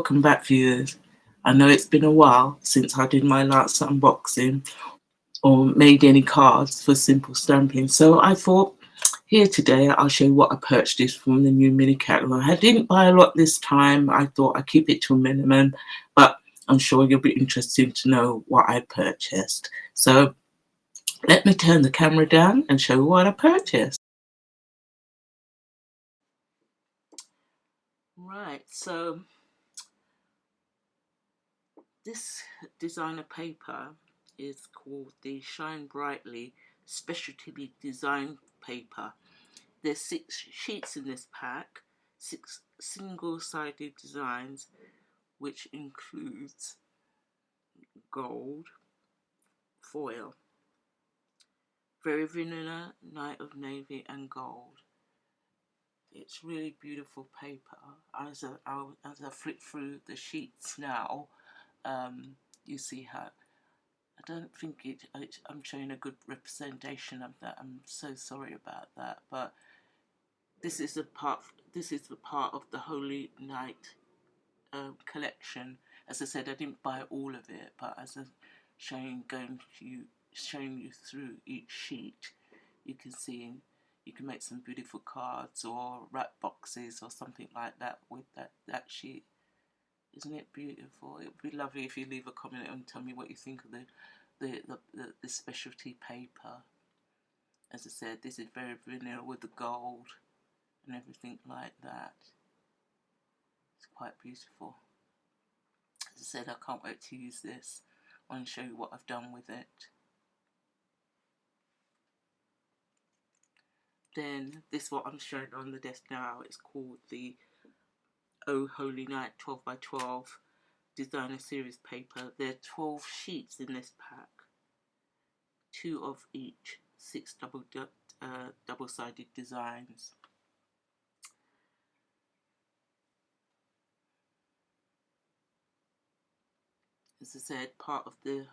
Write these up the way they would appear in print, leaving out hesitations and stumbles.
welcome back, viewers. I know it's been a while since I did my last unboxing or made any cards for Simple Stamping, so I thought here today I'll show you what I purchased from the new mini catalogue. I didn't buy a lot this time. I thought I'd keep it to a minimum, but I'm sure you'll be interested to know what I purchased. So let me turn the camera down and show you what I purchased. Right, so this designer paper is called the Shine Brightly Specialty Design Paper. There's 6 sheets in this pack, 6 single-sided designs, which includes gold, foil, very vanilla, night of navy, and gold. It's really beautiful paper. As I flip through the sheets now, you see how I don't think I'm showing a good representation of that. I'm so sorry about that, but this is the part of the Holy Night collection. As I said, I didn't buy all of it, but as I'm showing you through each sheet, you can see you can make some beautiful cards or wrap boxes or something like that with that sheet. Isn't it beautiful? It would be lovely if you leave a comment and tell me what you think of the specialty paper. As I said, this is very vanilla with the gold and everything like that. It's quite beautiful. As I said, I can't wait to use this and show you what I've done with it. Then this what I'm showing on the desk now is called the Oh Holy Night 12x12 designer series paper. There are 12 sheets in this pack, 2 of each, 6 double-sided designs. As I said, part of the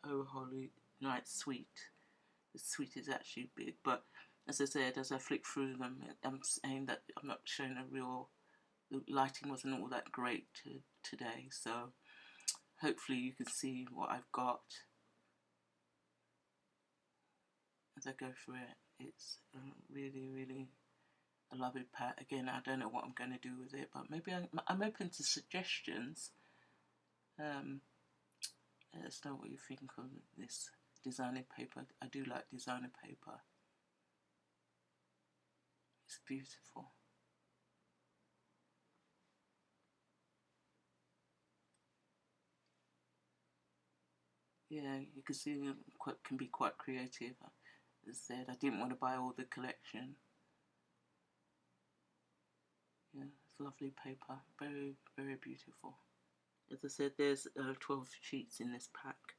Oh Holy Night suite. The suite is actually big, but as I said, as I flick through them, I'm saying that I'm not showing the lighting wasn't all that great today, so hopefully you can see what I've got as I go through it. It's really a lovely pack. Again, I don't know what I'm going to do with it, but maybe I'm open to suggestions. Let us know what you think of this designer paper. I do like designer paper. It's beautiful. Yeah, you can see it can be quite creative. As I said, I didn't want to buy all the collection. Yeah, it's lovely paper. Very beautiful. As I said, there's 12 sheets in this pack.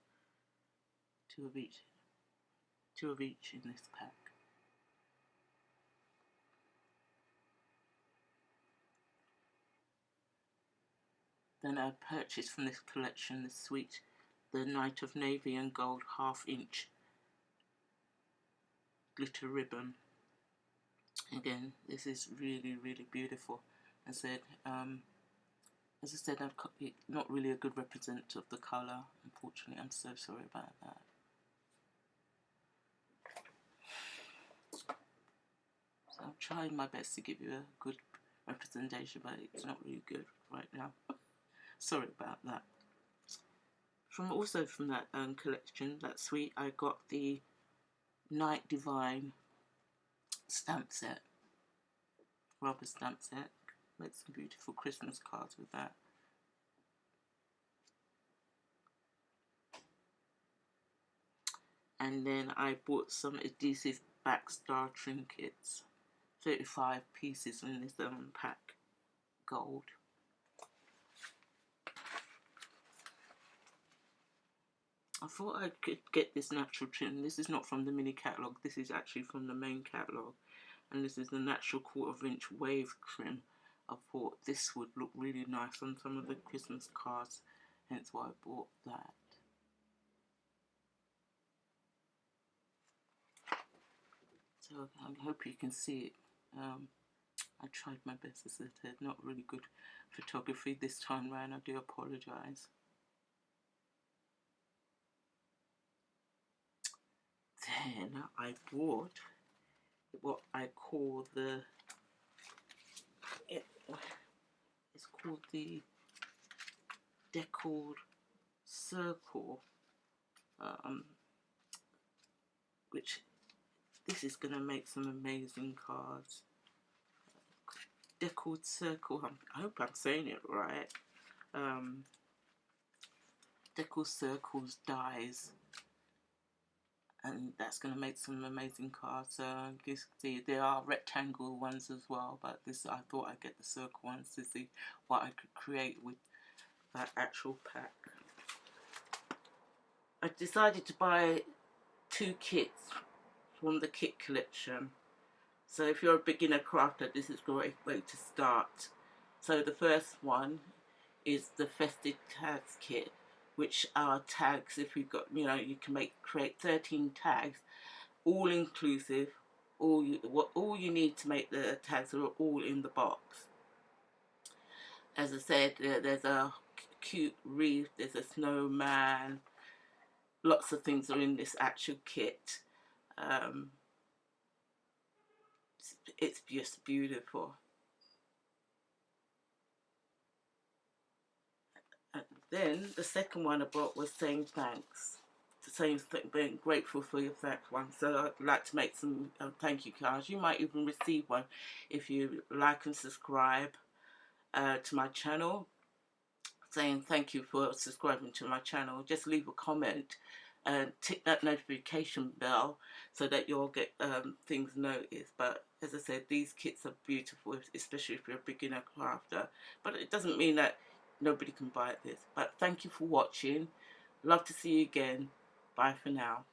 2 of each in this pack. Then I purchased from this collection the Night of Navy and Gold 1/2 inch glitter ribbon. Again, this is really beautiful. As I said, it's not really a good representative of the colour. Unfortunately, I'm so sorry about that. So I'm trying my best to give you a good representation, but it's not really good right now. Sorry about that. Also from that collection, that suite, I got the Night Divine stamp set, rubber stamp set. Make some beautiful Christmas cards with that. And then I bought some adhesive back star trinkets, 35 pieces in this pack, gold. I thought I could get this natural trim. This is not from the mini catalogue, this is actually from the main catalogue. And this is the natural 1/4 inch wave trim. I thought this would look really nice on some of the Christmas cards, hence why I bought that. So I hope you can see it. I tried my best. As I said, not really good photography this time round. I do apologise. Then I bought what I call it's called the Decor Circle, which this is going to make some amazing cards. Decor Circle, I hope I'm saying it right. Decor Circles dies, and that's going to make some amazing cards. So you see, there are rectangle ones as well, but this, I thought I'd get the circle ones to see what I could create with that actual pack. I decided to buy 2 kits from the kit collection. So if you're a beginner crafter, this is a great way to start. So the first one is the Festive Tags kit, which are tags. If you've got, you can create 13 tags, all inclusive. All you need to make the tags are all in the box. As I said, there's a cute wreath, there's a snowman, lots of things are in this actual kit. It's just beautiful. And then the second one I bought was saying thanks. The same thing, being grateful for your thanks one. So I'd like to make some thank you cards. You might even receive one if you like and subscribe to my channel, saying thank you for subscribing to my channel. Just leave a comment and tick that notification bell so that you'll get things noticed. But as I said, these kits are beautiful, especially if you're a beginner crafter. But it doesn't mean that nobody can buy this. But thank you for watching. Love to see you again. Bye for now.